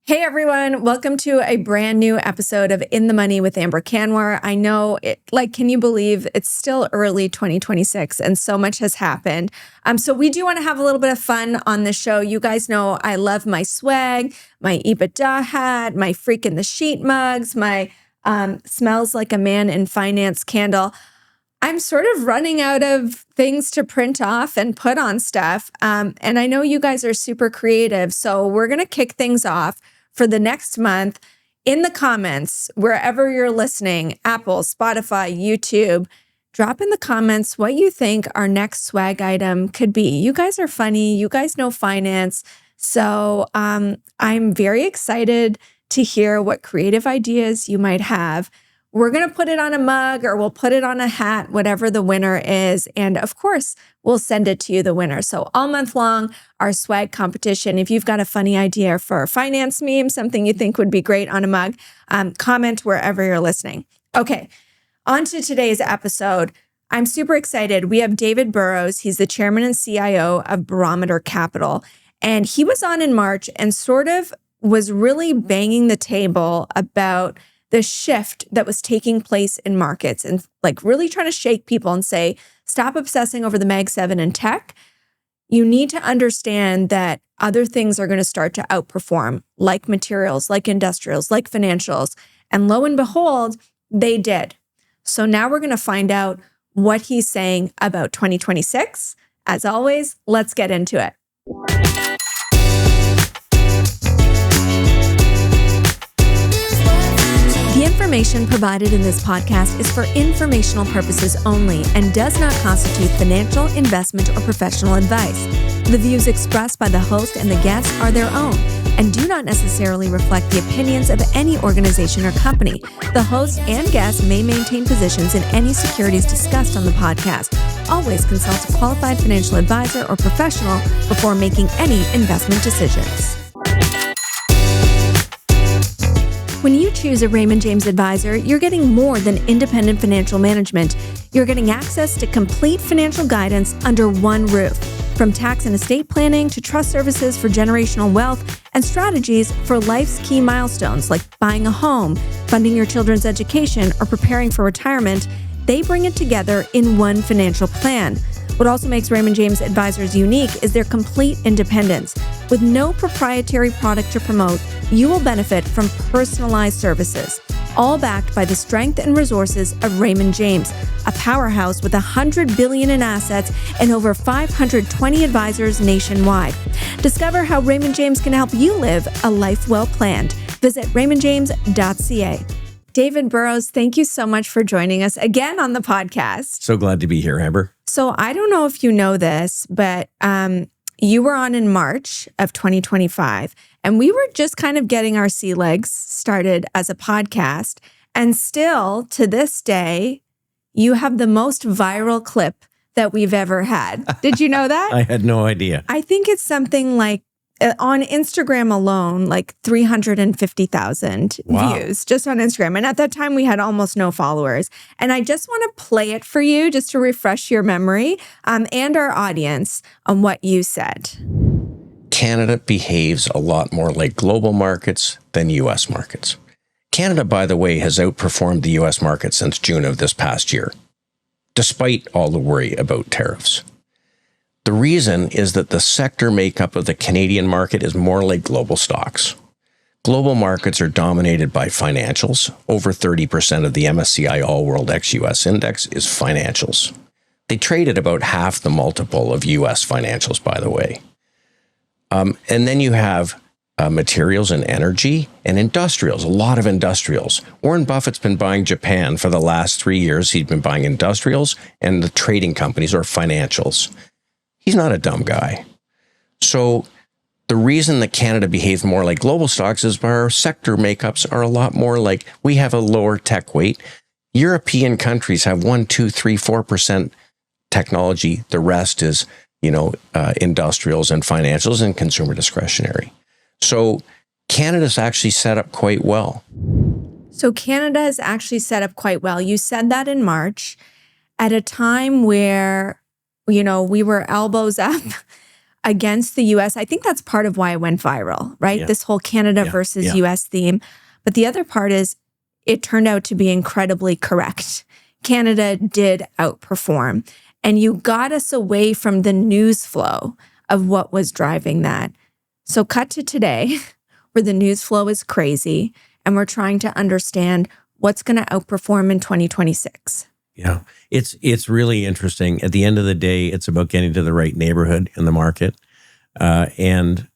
Hey everyone, welcome to a brand new episode of In the Money with Amber Kanwar. I know can you believe it's still early 2026 and so much has happened. So we do want to have a little bit of fun on the show. You guys know I love my swag, my EBITDA hat, my freak in the sheet mugs, my smells like a man in finance candle. I'm sort of running out of things to print off and put on stuff. And I know you guys are super creative. So we're going to kick things off for the next month. In the comments, wherever you're listening, Apple, Spotify, YouTube, drop in the comments what you think our next swag item could be. You guys are funny. You guys know finance. So I'm very excited to hear what creative ideas you might have. We're going to put it on a mug or we'll put it on a hat, whatever the winner is. And of course, we'll send it to you, the winner. So all month long, our swag competition. If you've got a funny idea for a finance meme, something you think would be great on a mug, comment wherever you're listening. Okay, on to today's episode. I'm super excited. We have David Burrows. He's the chairman and CIO of Barometer Capital. And he was on in March and sort of was really banging the table about the shift that was taking place in markets and really trying to shake people and say, stop obsessing over the Mag 7 and tech. You need to understand that other things are going to start to outperform, like materials, like industrials, like financials. And lo and behold, they did. So now we're going to find out what he's saying about 2026. As always, let's get into it. The information provided in this podcast is for informational purposes only and does not constitute financial, investment, or professional advice. The views expressed by the host and the guests are their own and do not necessarily reflect the opinions of any organization or company. The host and guests may maintain positions in any securities discussed on the podcast. Always consult a qualified financial advisor or professional before making any investment decisions. When you choose a Raymond James advisor, you're getting more than independent financial management. You're getting access to complete financial guidance under one roof. From tax and estate planning to trust services for generational wealth and strategies for life's key milestones like buying a home, funding your children's education, or preparing for retirement, they bring it together in one financial plan. What also makes Raymond James advisors unique is their complete independence. With no proprietary product to promote, you will benefit from personalized services, all backed by the strength and resources of Raymond James, a powerhouse with $100 billion in assets and over 520 advisors nationwide. Discover how Raymond James can help you live a life well planned. Visit raymondjames.ca. David Burrows, thank you so much for joining us again on the podcast. So glad to be here, Amber. So I don't know if you know this, but you were on in March of 2025, and we were just kind of getting our sea legs started as a podcast. And still, to this day, you have the most viral clip that we've ever had. Did you know that? I had no idea. I think it's something like on Instagram alone, 350,000 views just on Instagram. And at that time, we had almost no followers. And I just want to play it for you just to refresh your memory and our audience on what you said. Canada behaves a lot more like global markets than U.S. markets. Canada, by the way, has outperformed the U.S. market since June of this past year, despite all the worry about tariffs. The reason is that the sector makeup of the Canadian market is more like global stocks. Global markets are dominated by financials. Over 30% of the MSCI All World ex-US Index is financials. They trade at about half the multiple of US financials, by the way. And then you have materials and energy and industrials, a lot of industrials. Warren Buffett's been buying Japan for the last 3 years. He's been buying industrials and the trading companies or financials. He's not a dumb guy. So the reason that Canada behaves more like global stocks is our sector makeups are a lot more like we have a lower tech weight. European countries have 1%, 2%, 3%, 4% technology. The rest is, industrials and financials and consumer discretionary. So Canada's actually set up quite well. So Canada is actually set up quite well. You said that in March at a time where we were elbows up against the US. I think that's part of why it went viral, right? Yeah. This whole Canada Yeah. versus Yeah. US theme. But the other part is it turned out to be incredibly correct. Canada did outperform. And you got us away from the news flow of what was driving that. So cut to today, where the news flow is crazy, and we're trying to understand what's going to outperform in 2026. Yeah, it's really interesting. At the end of the day, it's about getting to the right neighborhood in the market. And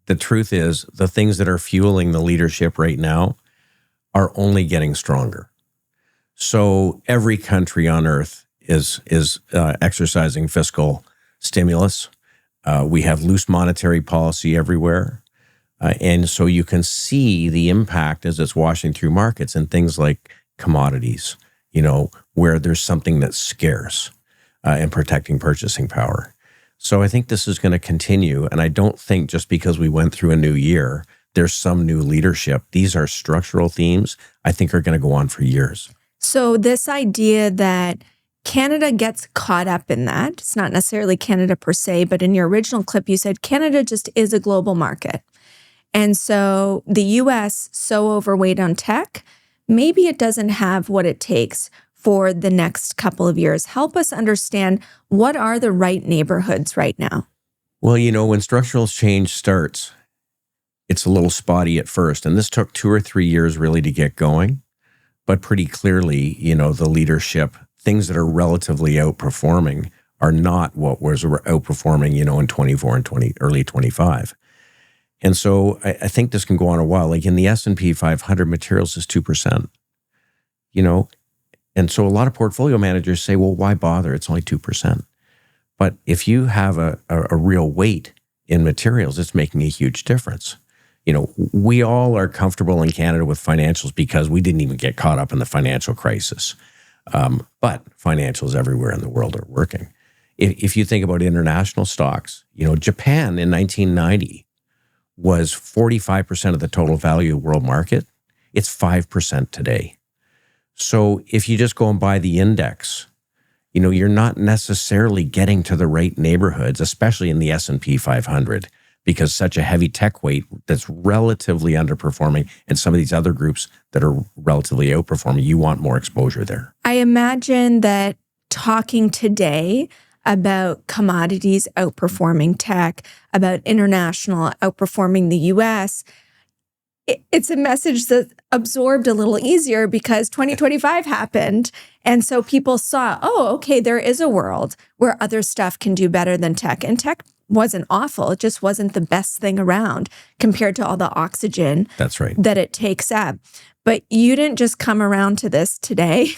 the truth is, the things that are fueling the leadership right now are only getting stronger. So every country on earth is exercising fiscal stimulus. We have loose monetary policy everywhere. And so you can see the impact as it's washing through markets and things like commodities, where there's something that's scarce and protecting purchasing power. So I think this is going to continue. And I don't think just because we went through a new year, there's some new leadership. These are structural themes I think are going to go on for years. So this idea that Canada gets caught up in that, it's not necessarily Canada per se, but in your original clip, you said Canada just is a global market. And so the US, so overweight on tech, maybe it doesn't have what it takes for the next couple of years. Help us understand, what are the right neighborhoods right now? Well, when structural change starts, it's a little spotty at first. And this took 2 or 3 years really to get going. But pretty clearly, the leadership, things that are relatively outperforming are not what was outperforming, in 24 and early 25. And so I think this can go on a while. Like in the S&P 500, materials is 2%, And so a lot of portfolio managers say, well, why bother? It's only 2%. But if you have a real weight in materials, it's making a huge difference. We all are comfortable in Canada with financials because we didn't even get caught up in the financial crisis. But financials everywhere in the world are working. If you think about international stocks, Japan in 1990 was 45% of the total value of the world market. It's 5% today. So if you just go and buy the index, you're not necessarily getting to the right neighborhoods, especially in the S&P 500, because such a heavy tech weight that's relatively underperforming, and some of these other groups that are relatively outperforming, you want more exposure there. I imagine that talking today about commodities outperforming tech, about international outperforming the US, it's a message that absorbed a little easier because 2025 happened. And so people saw, okay, there is a world where other stuff can do better than tech. And tech wasn't awful. It just wasn't the best thing around compared to all the oxygen That's right. that it takes up. But you didn't just come around to this today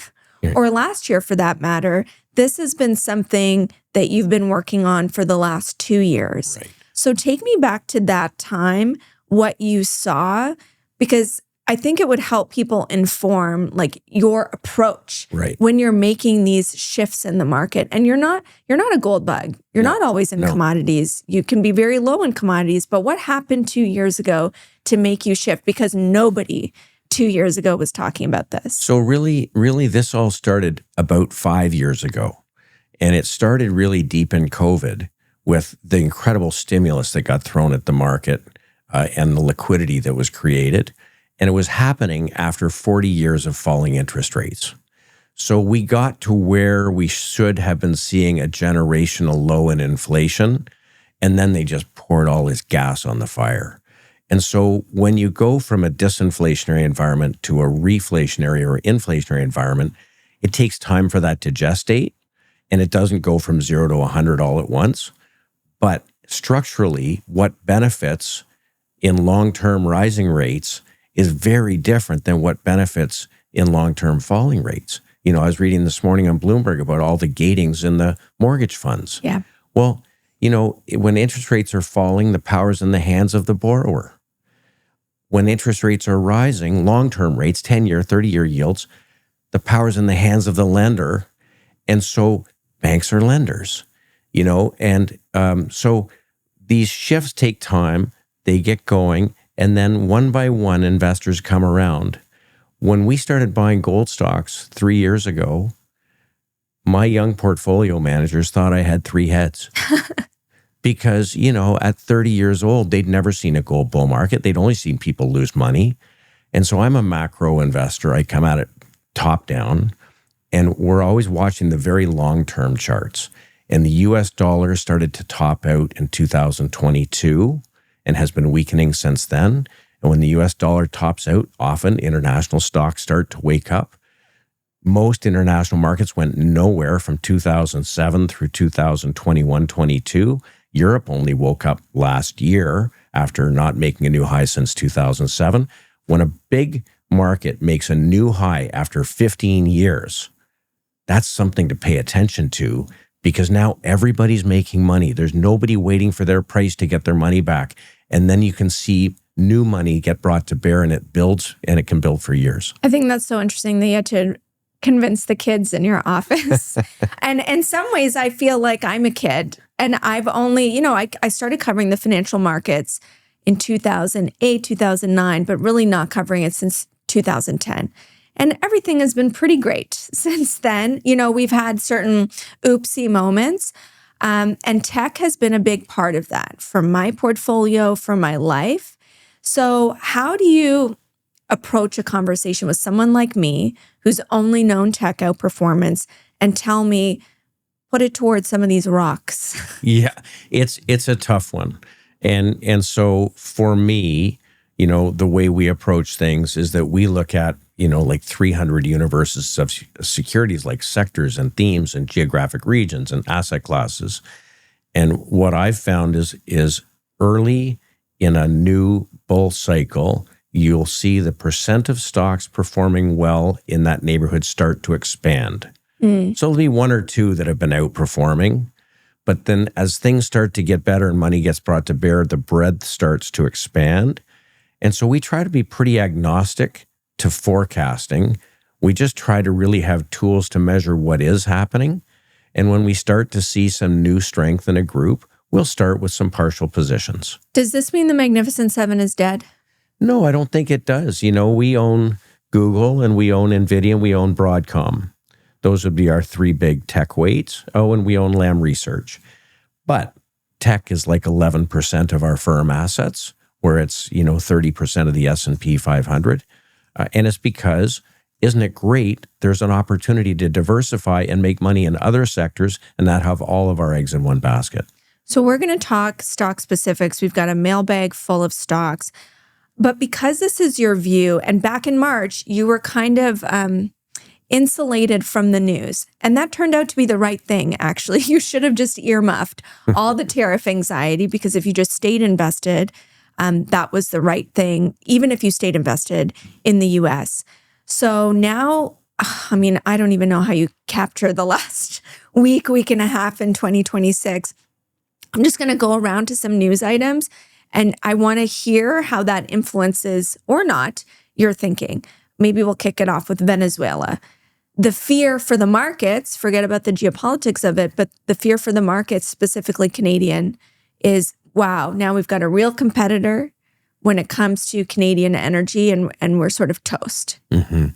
or last year for that matter. This has been something that you've been working on for the last 2 years. Right. So take me back to that time, what you saw, because I think it would help people inform your approach when you're making these shifts in the market. And you're not a gold bug. You're not always in commodities. You can be very low in commodities. But what happened 2 years ago to make you shift? Because nobody 2 years ago was talking about this. So really, this all started about 5 years ago. And it started really deep in COVID with the incredible stimulus that got thrown at the market and the liquidity that was created. And it was happening after 40 years of falling interest rates. So we got to where we should have been seeing a generational low in inflation, and then they just poured all this gas on the fire. And so when you go from a disinflationary environment to a reflationary or inflationary environment, it takes time for that to gestate, and it doesn't go from 0 to 100 all at once. But structurally, what benefits in long-term rising rates is very different than what benefits in long-term falling rates. I was reading this morning on Bloomberg about all the gatings in the mortgage funds. Yeah. Well, when interest rates are falling, the power's in the hands of the borrower. When interest rates are rising, long-term rates, 10-year, 30-year yields, the power's in the hands of the lender. And so banks are lenders, and so these shifts take time. They get going, and then one by one, investors come around. When we started buying gold stocks 3 years ago, my young portfolio managers thought I had 3 heads. because, at 30 years old, they'd never seen a gold bull market. They'd only seen people lose money. And so I'm a macro investor. I come at it top down, and we're always watching the very long-term charts. And the US dollar started to top out in 2022 and has been weakening since then. And when the US dollar tops out, often international stocks start to wake up. Most international markets went nowhere from 2007 through 2021-22. Europe only woke up last year after not making a new high since 2007. When a big market makes a new high after 15 years, that's something to pay attention to, because now everybody's making money. There's nobody waiting for their price to get their money back. And then you can see new money get brought to bear, and it builds, and it can build for years. I think that's so interesting that you had to convince the kids in your office. And in some ways, I feel like I'm a kid. And I've only, I started covering the financial markets in 2008, 2009, but really not covering it since 2010. And everything has been pretty great since then. We've had certain oopsie moments. And tech has been a big part of that for my portfolio, for my life. So how do you approach a conversation with someone like me who's only known tech outperformance and tell me, put it towards some of these rocks? Yeah, it's a tough one. And so for me, the way we approach things is that we look at, like 300 universes of securities, like sectors and themes and geographic regions and asset classes. And what I've found is early in a new bull cycle, you'll see the percent of stocks performing well in that neighborhood start to expand. So there'll be one or two that have been outperforming. But then as things start to get better and money gets brought to bear, the breadth starts to expand. And so we try to be pretty agnostic to forecasting. We just try to really have tools to measure what is happening. And when we start to see some new strength in a group, we'll start with some partial positions. Does this mean the Magnificent Seven is dead? No, I don't think it does. We own Google and we own NVIDIA and we own Broadcom. Those would be our three big tech weights. Oh, and we own Lam Research. But tech is like 11% of our firm assets, where it's, 30% of the S&P 500. And it's because, isn't it great, there's an opportunity to diversify and make money in other sectors and not have all of our eggs in one basket. So we're going to talk stock specifics. We've got a mailbag full of stocks. But because this is your view, and back in March, you were kind of insulated from the news. And that turned out to be the right thing, actually. You should have just earmuffed all the tariff anxiety, because if you just stayed invested, that was the right thing, even if you stayed invested in the US. So now, I don't even know how you capture the last week and a half in 2026. I'm just going to go around to some news items, and I want to hear how that influences, or not, your thinking. Maybe we'll kick it off with Venezuela. The fear for the markets, forget about the geopolitics of it, but the fear for the markets, specifically Canadian, is, wow, now we've got a real competitor when it comes to Canadian energy, and we're sort of toast. Mm-hmm.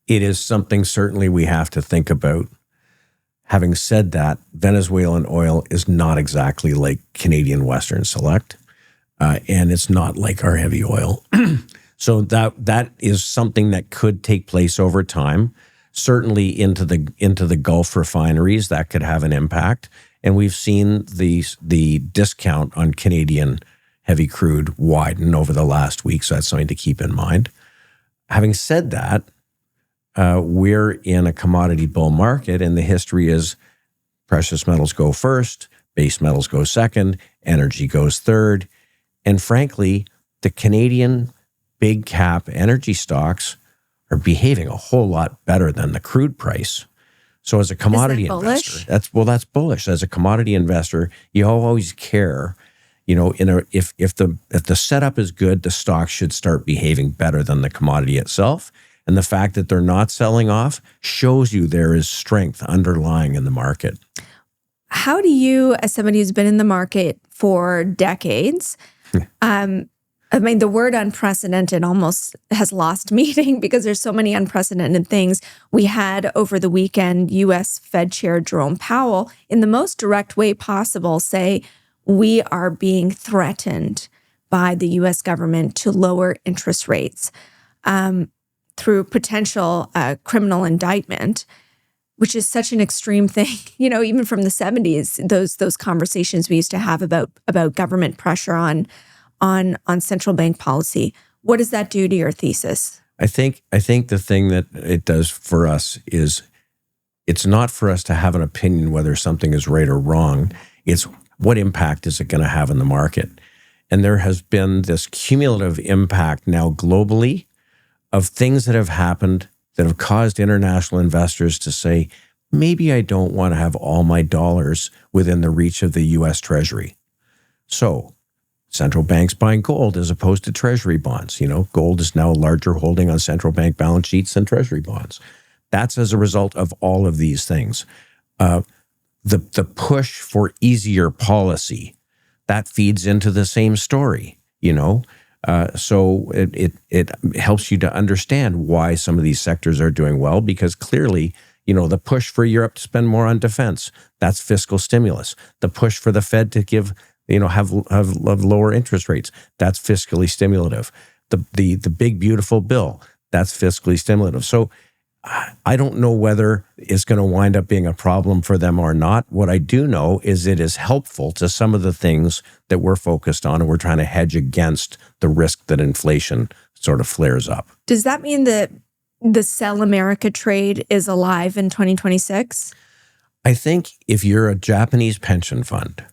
It is something certainly we have to think about. Having said that, Venezuelan oil is not exactly like Canadian Western Select, and it's not like our heavy oil. So that is something that could take place over time. Certainly into the Gulf refineries, that could have an impact. And we've seen the discount on Canadian heavy crude widen over the last week, so that's something to keep in mind. Having said that, we're in a commodity bull market, and the history is precious metals go first, base metals go second, energy goes third. And frankly, the Canadian big cap energy stocks are behaving a whole lot better than the crude price. So as a commodity investor, that's bullish. As a commodity investor, you always care, if the setup is good, the stock should start behaving better than the commodity itself. And the fact that they're not selling off shows you there is strength underlying in the market. How do you, as somebody who's been in the market for decades, I mean, the word unprecedented almost has lost meaning because there's so many unprecedented things. We had over the weekend, U.S. Fed Chair Jerome Powell, in the most direct way possible, say, we are being threatened by the U.S. government to lower interest rates through potential criminal indictment, which is such an extreme thing. You know, even from the 70s, those conversations we used to have about government pressure on central bank policy. What does that do to your thesis? I think the thing that it does for us is it's not for us to have an opinion whether something is right or wrong. It's what impact is it going to have in the market? And there has been this cumulative impact now globally of things that have happened that have caused international investors to say, maybe I don't want to have all my dollars within the reach of the U.S. Treasury. So central banks buying gold as opposed to Treasury bonds. You know, gold is now a larger holding on central bank balance sheets than Treasury bonds. That's as a result of all of these things. The push for easier policy, that feeds into the same story, you know. So it helps you to understand why some of these sectors are doing well, because clearly, you know, the push for Europe to spend more on defense, that's fiscal stimulus. The push for the Fed to give, you know, have lower interest rates, that's fiscally stimulative. The big beautiful bill, that's fiscally stimulative. So I don't know whether it's going to wind up being a problem for them or not. What I do know is it is helpful to some of the things that we're focused on, and we're trying to hedge against the risk that inflation sort of flares up. Does that mean that the Sell America trade is alive in 2026? I think if you're a Japanese pension fund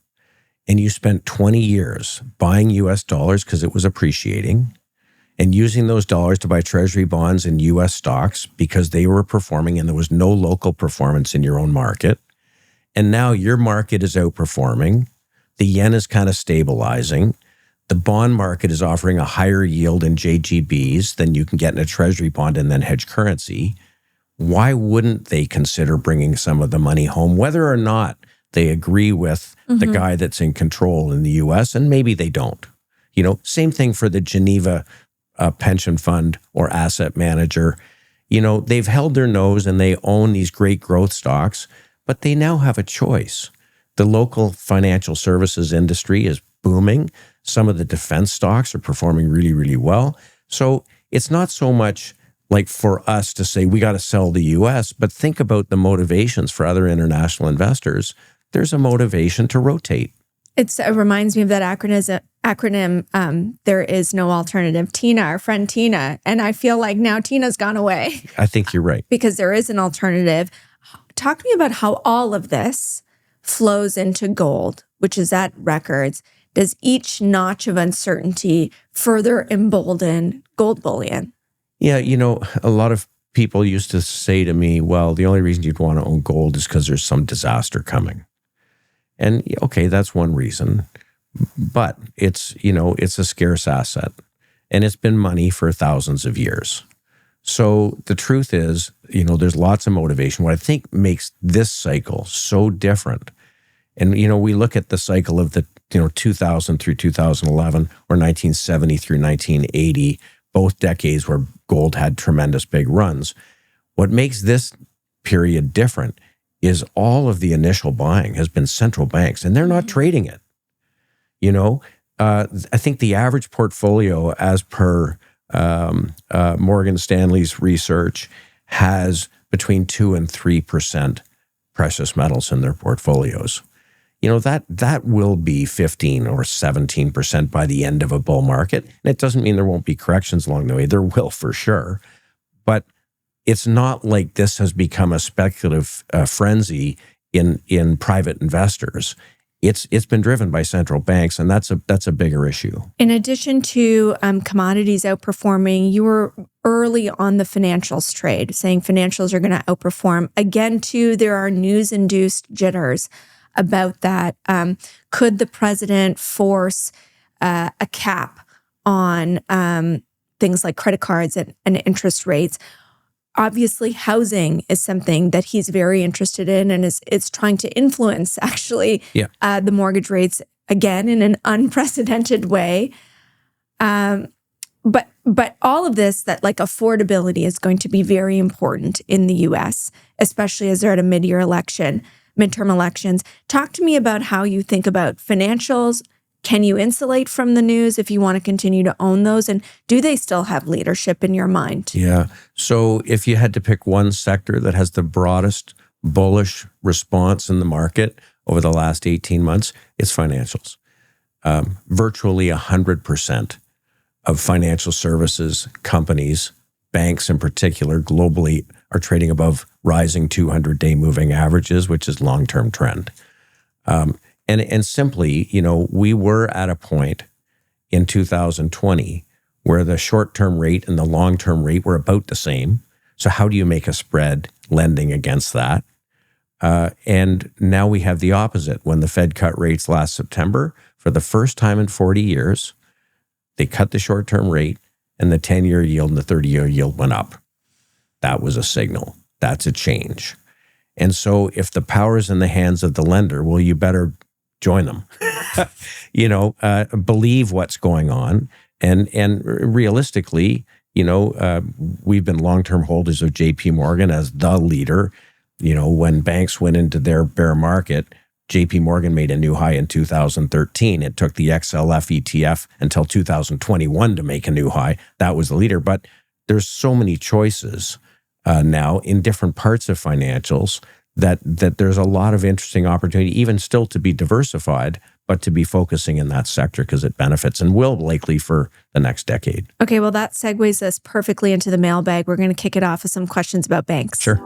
and you spent 20 years buying US dollars because it was appreciating, and using those dollars to buy Treasury bonds and U.S. stocks because they were performing and there was no local performance in your own market, and now your market is outperforming, the yen is kind of stabilizing, the bond market is offering a higher yield in JGBs than you can get in a Treasury bond and then hedge currency, why wouldn't they consider bringing some of the money home, whether or not they agree with the guy that's in control in the U.S., and maybe they don't? You know, same thing for the Geneva pension fund or asset manager. You know, they've held their nose and they own these great growth stocks, but they now have a choice. The local financial services industry is booming. Some of the defense stocks are performing really, really well. So it's not so much like for us to say we got to sell the US, but think about the motivations for other international investors. There's a motivation to rotate. It reminds me of that acronym, there is no alternative. Tina, our friend Tina. And I feel like now Tina's gone away. I think you're right. Because there is an alternative. Talk to me about how all of this flows into gold, which is at records. Does each notch of uncertainty further embolden gold bullion? Yeah, you know, a lot of people used to say to me, well, the only reason you'd want to own gold is because there's some disaster coming. And okay, that's one reason, but it's, you know, it's a scarce asset and it's been money for thousands of years. So the truth is, you know, there's lots of motivation. What I think makes this cycle so different, and, you know, we look at the cycle of the, you know, 2000 through 2011 or 1970 through 1980, both decades where gold had tremendous big runs. What makes this period different is all of the initial buying has been central banks, and they're not trading it. You know, I think the average portfolio, as per Morgan Stanley's research, has between 2 and 3% precious metals in their portfolios. You know, that will be 15 or 17% by the end of a bull market. And it doesn't mean there won't be corrections along the way. There will for sure. But it's not like this has become a speculative frenzy in private investors. It's been driven by central banks, and that's a bigger issue. In addition to commodities outperforming, you were early on the financials trade, saying financials are going to outperform. Again, too, there are news-induced jitters about that. Could the president force a cap on things like credit cards and interest rates? Obviously, housing is something that he's very interested in, and it's trying to influence, actually, the mortgage rates, again, in an unprecedented way. But all of this, that like affordability is going to be very important in the US, especially as they're at a midterm elections. Talk to me about how you think about financials. Can you insulate from the news if you want to continue to own those? And do they still have leadership in your mind? Yeah. So if you had to pick one sector that has the broadest bullish response in the market over the last 18 months, it's financials. Virtually 100% of financial services companies, banks in particular, globally are trading above rising 200-day moving averages, which is long-term trend. And simply, we were at a point in 2020 where the short-term rate and the long-term rate were about the same. So how do you make a spread lending against that? And now we have the opposite. When the Fed cut rates last September, for the first time in 40 years, they cut the short-term rate and the 10-year yield and the 30-year yield went up. That was a signal. That's a change. And so if the power is in the hands of the lender, well, you better join them. Believe what's going on. And realistically, we've been long-term holders of JP Morgan as the leader. When banks went into their bear market, JP Morgan made a new high in 2013. It took the XLF ETF until 2021 to make a new high. That was the leader. But there's so many choices now in different parts of financials that there's a lot of interesting opportunity, even still to be diversified, but to be focusing in that sector because it benefits and will likely for the next decade. Okay, well, that segues us perfectly into the mailbag. We're going to kick it off with some questions about banks. Sure.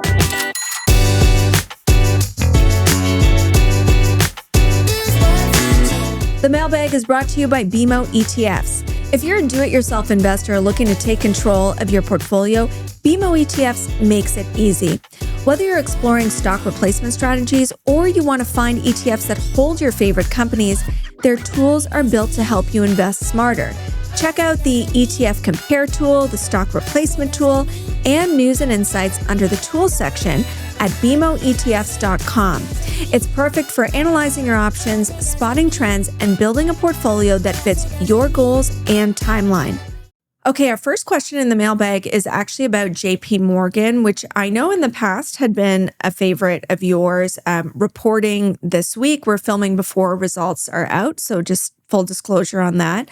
The mailbag is brought to you by BMO ETFs. If you're a do-it-yourself investor looking to take control of your portfolio, BMO ETFs makes it easy. Whether you're exploring stock replacement strategies or you want to find ETFs that hold your favorite companies, their tools are built to help you invest smarter. Check out the ETF Compare tool, the stock replacement tool, and news and insights under the tools section at bmoetfs.com. It's perfect for analyzing your options, spotting trends, and building a portfolio that fits your goals and timeline. Okay, our first question in the mailbag is actually about JP Morgan, which I know in the past had been a favorite of yours. Reporting this week, we're filming before results are out, so just full disclosure on that.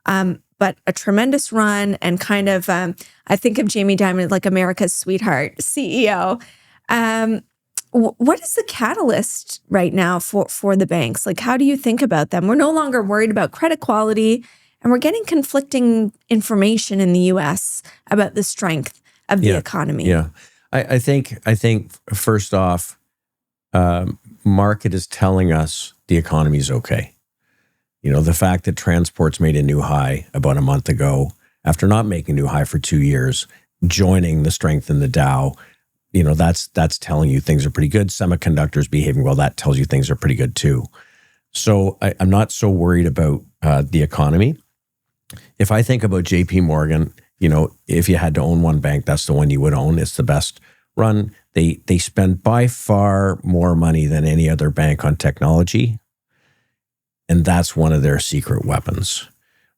But a tremendous run and kind of, I think of Jamie Dimon like America's sweetheart CEO. What is the catalyst right now for the banks? Like, how do you think about them? We're no longer worried about credit quality, and we're getting conflicting information in the U.S. about the strength of the economy. Yeah, I think first off, market is telling us the economy is okay. The fact that transport's made a new high about a month ago, after not making a new high for 2 years, joining the strength in the Dow, that's telling you things are pretty good. Semiconductors behaving well, that tells you things are pretty good too. So I'm not so worried about the economy. If I think about JP Morgan, if you had to own one bank, that's the one you would own. It's the best run. They spend by far more money than any other bank on technology. And that's one of their secret weapons.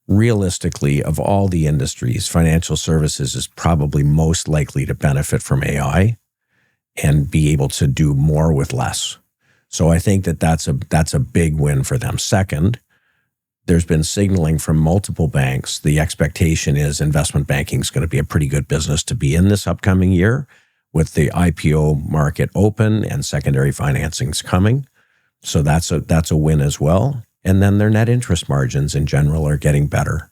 Realistically, of all the industries, financial services is probably most likely to benefit from AI and be able to do more with less. So I think that's a big win for them. Second, there's been signaling from multiple banks. The expectation is investment banking is going to be a pretty good business to be in this upcoming year with the IPO market open and secondary financings coming. So that's a win as well. And then their net interest margins in general are getting better.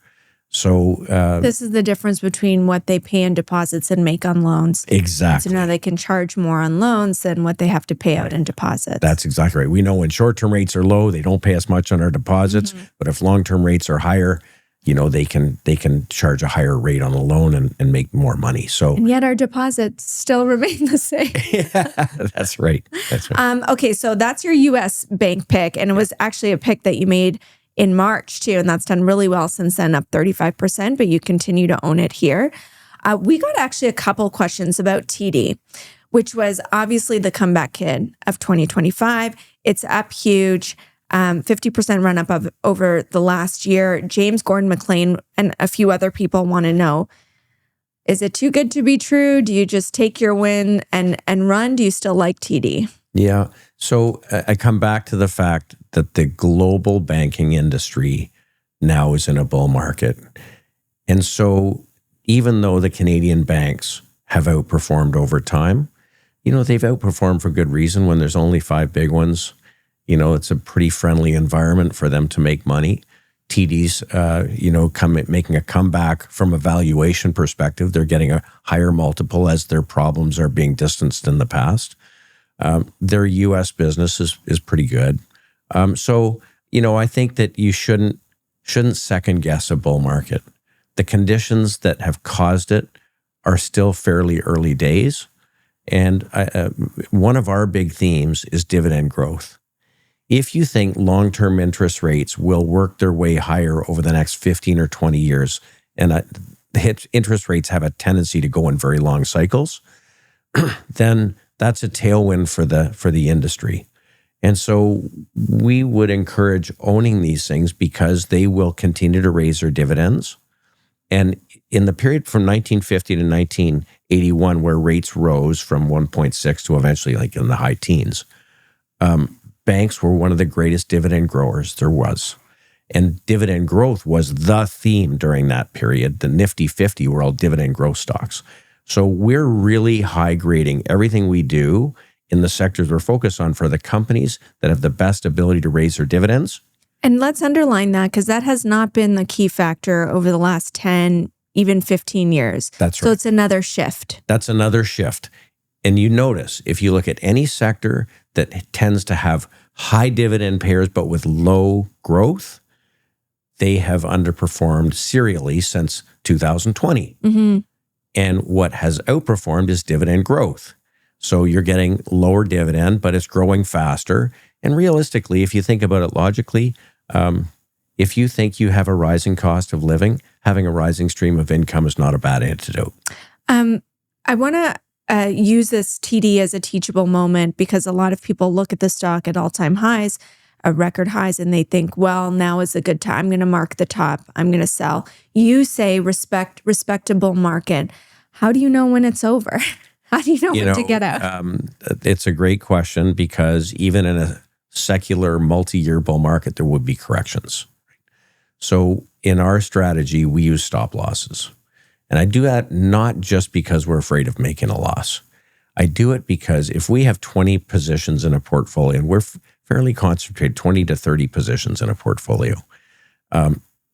So this is the difference between what they pay in deposits and make on loans. Exactly. So now they can charge more on loans than what they have to pay out in deposits. That's exactly right. We know when short-term rates are low, they don't pay as much on our deposits. Mm-hmm. But if long-term rates are higher, they can charge a higher rate on a loan and make more money. So and yet our deposits still remain the same. Yeah, that's right. That's right. Okay, so that's your U.S. bank pick, and it was actually a pick that you made in March too, and that's done really well since then, up 35%, but you continue to own it here. We got actually a couple questions about TD, which was obviously the comeback kid of 2025. It's up huge. 50% run up over the last year. James Gordon McLean and a few other people want to know, is it too good to be true? Do you just take your win and run? Do you still like TD? Yeah. So I come back to the fact that the global banking industry now is in a bull market. And so even though the Canadian banks have outperformed over time, they've outperformed for good reason. When there's only 5 big ones, it's a pretty friendly environment for them to make money. TD's, making a comeback from a valuation perspective. They're getting a higher multiple as their problems are being distanced in the past. Their U.S. business is pretty good. So I think that you shouldn't second guess a bull market. The conditions that have caused it are still fairly early days. And one of our big themes is dividend growth. If you think long-term interest rates will work their way higher over the next 15 or 20 years, and interest rates have a tendency to go in very long cycles, then that's a tailwind for the industry. And so we would encourage owning these things because they will continue to raise their dividends. And in the period from 1950 to 1981, where rates rose from 1.6 to eventually like in the high teens, banks were one of the greatest dividend growers there was. And dividend growth was the theme during that period. The Nifty 50 were all dividend growth stocks. So we're really high grading everything we do in the sectors we're focused on for the companies that have the best ability to raise their dividends. And let's underline that, because that has not been the key factor over the last 10, even 15 years. That's right. So it's another shift. That's another shift. And you notice, if you look at any sector that tends to have high dividend payers but with low growth, they have underperformed serially since 2020. Mm-hmm. And what has outperformed is dividend growth. So you're getting lower dividend, but it's growing faster. And realistically, if you think about it logically, if you think you have a rising cost of living, having a rising stream of income is not a bad antidote. I want to use this TD as a teachable moment, because a lot of people look at the stock at all-time highs, record highs, and they think, well, now is a good time. I'm going to mark the top. I'm going to sell. You say respectable market. How do you know when it's over? How do you know when to get out? It's a great question, because even in a secular multi-year bull market, there would be corrections. So in our strategy, we use stop losses. And I do that not just because we're afraid of making a loss. I do it because if we have 20 positions in a portfolio, and we're fairly concentrated, 20 to 30 positions in a portfolio,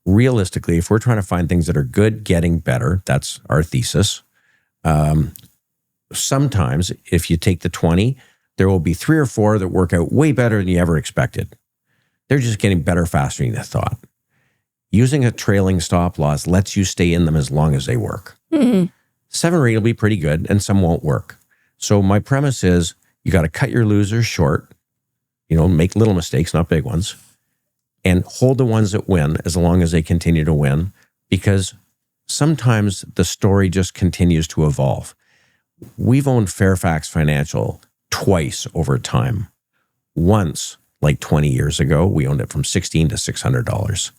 realistically, if we're trying to find things that are good, getting better, that's our thesis. Sometimes if you take the 20, there will be 3 or 4 that work out way better than you ever expected. They're just getting better faster than you thought. Using a trailing stop loss lets you stay in them as long as they work. Mm-hmm. 7 or 8 will be pretty good, and some won't work. So my premise is you got to cut your losers short, make little mistakes, not big ones, and hold the ones that win as long as they continue to win, because sometimes the story just continues to evolve. We've owned Fairfax Financial twice over time. Once, like 20 years ago, we owned it from $16 to $600.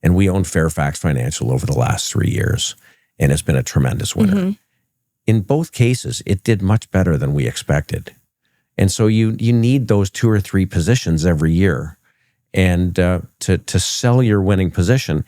And we owned Fairfax Financial over the last 3 years, and it's been a tremendous winner. Mm-hmm. In both cases, it did much better than we expected. And so you need those 2 or 3 positions every year. And to sell your winning position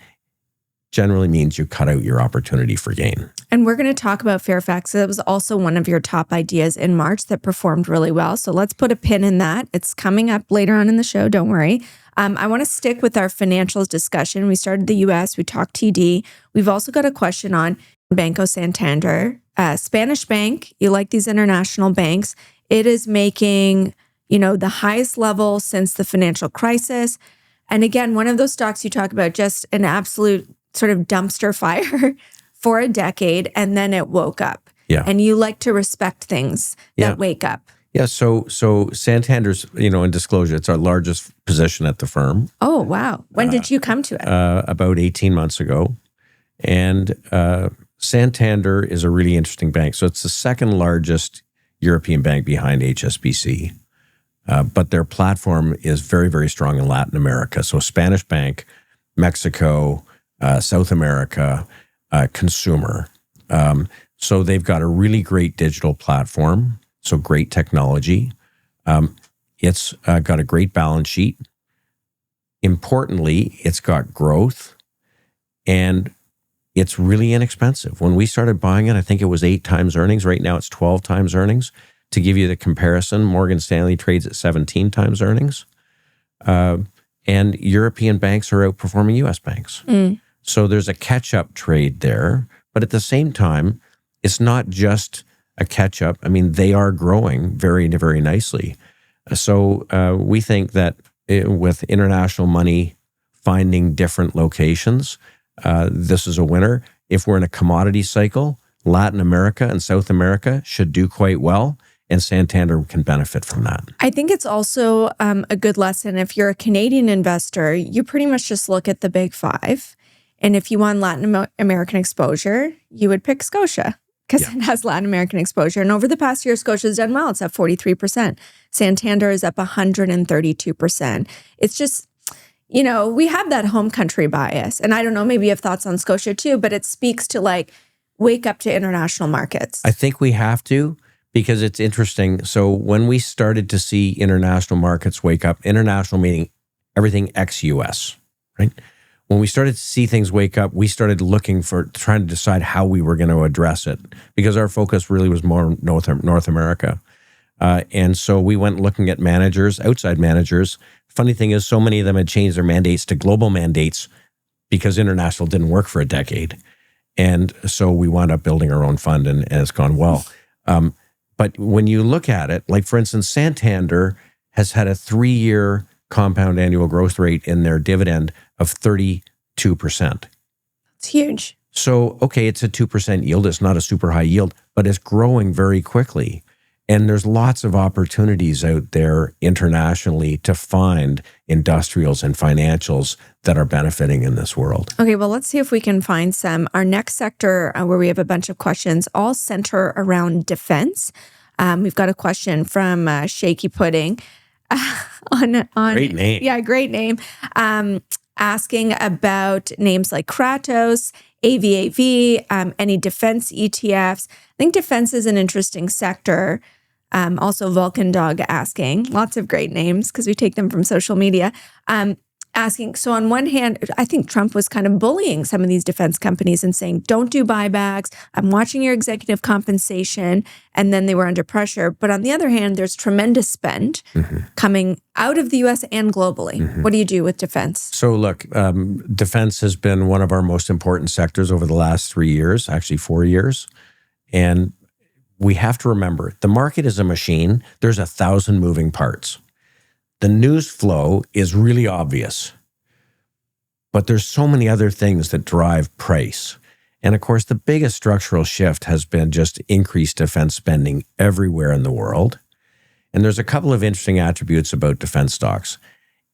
generally means you cut out your opportunity for gain. And we're going to talk about Fairfax. That was also one of your top ideas in March that performed really well. So let's put a pin in that. It's coming up later on in the show. Don't worry. I want to stick with our financials discussion. We started the U.S. We talked TD. We've also got a question on Banco Santander, Spanish bank. You like these international banks. It is making, the highest level since the financial crisis. And again, one of those stocks you talk about, just an absolute sort of dumpster fire for a decade, and then it woke up. Yeah. And you like to respect things that wake up. Yeah, so Santander's, in disclosure, it's our largest position at the firm. Oh, wow. When did you come to it? About 18 months ago. And Santander is a really interesting bank. So it's the second largest European bank behind HSBC. but their platform is very, very strong in Latin America. So Spanish bank, Mexico, South America, consumer. So they've got a really great digital platform, so great technology. It's got a great balance sheet. Importantly, it's got growth, and it's really inexpensive. When we started buying it, I think it was 8 times earnings. Right now, it's 12 times earnings. To give you the comparison, Morgan Stanley trades at 17 times earnings. And European banks are outperforming U.S. banks. So there's a catch-up trade there. But at the same time, it's not just a catch-up. I mean, they are growing very, very nicely. So we think that with international money finding different locations, this is a winner. If we're in a commodity cycle, Latin America and South America should do quite well, and Santander can benefit from that. I think it's also a good lesson. If you're a Canadian investor, you pretty much just look at the big 5. And if you want Latin American exposure, you would pick Scotia because it has Latin American exposure. And over the past year, Scotia's done well. It's at 43%. Santander is up 132%. It's just, you know, we have that home country bias. And I don't know, maybe you have thoughts on Scotia too, but it speaks to like, wake up to international markets. I think we have to, because it's interesting. So when we started to see international markets wake up, international meaning everything ex-US, right? When we started to see things wake up, we started looking for, trying to decide how we were going to address it, because our focus really was more North America. And so we went looking at managers, outside managers. Funny thing is, so many of them had changed their mandates to global mandates because international didn't work for a decade. And so we wound up building our own fund, and it's gone well. But when you look at it, like for instance, Santander has had a 3-year compound annual growth rate in their dividend of 32%. It's huge. So, okay, it's a 2% yield. It's not a super high yield, but it's growing very quickly. And there's lots of opportunities out there internationally to find industrials and financials that are benefiting in this world. Okay, well, let's see if we can find some. Our next sector, where we have a bunch of questions, all center around defense. We've got a question from Shaky Pudding. on Great name. Yeah, great name. Asking about names like Kratos, AVAV, any defense ETFs. I think defense is an interesting sector. Also Vulcan Dog asking, lots of great names because we take them from social media. Asking, so on one hand, I think Trump was kind of bullying some of these defense companies and saying, don't do buybacks. I'm watching your executive compensation. And then they were under pressure. But on the other hand, there's tremendous spend coming out of the US and globally. What do you do with defense? So look, defense has been one of our most important sectors over the last 3 years, actually 4 years. And we have to remember, the market is a machine. There's 1,000 moving parts. The news flow is really obvious, but there's so many other things that drive price. And of course, the biggest structural shift has been just increased defense spending everywhere in the world. And there's a couple of interesting attributes about defense stocks.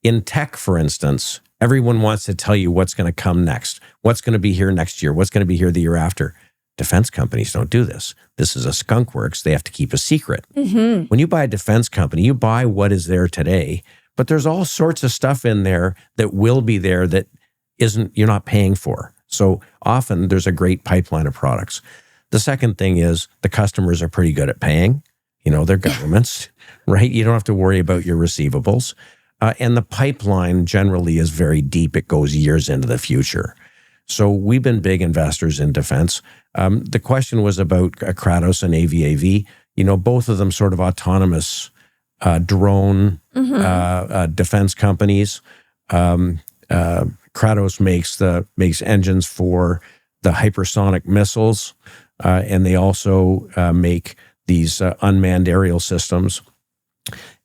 In tech, for instance, everyone wants to tell you what's going to come next, what's going to be here next year, what's going to be here the year after. Defense companies don't do this. This is a skunk works. They have to keep a secret. When you buy a defense company, you buy what is there today, but there's all sorts of stuff in there that will be there that you're not paying for. So often there's a great pipeline of products. The second thing is the customers are pretty good at paying. You know, they're governments, right? You don't have to worry about your receivables. And the pipeline generally is very deep. It goes years into the future. So we've been big investors in defense. The question was about Kratos and AVAV. You know, both of them sort of autonomous drone defense companies. Kratos makes engines for the hypersonic missiles, and they also make these unmanned aerial systems.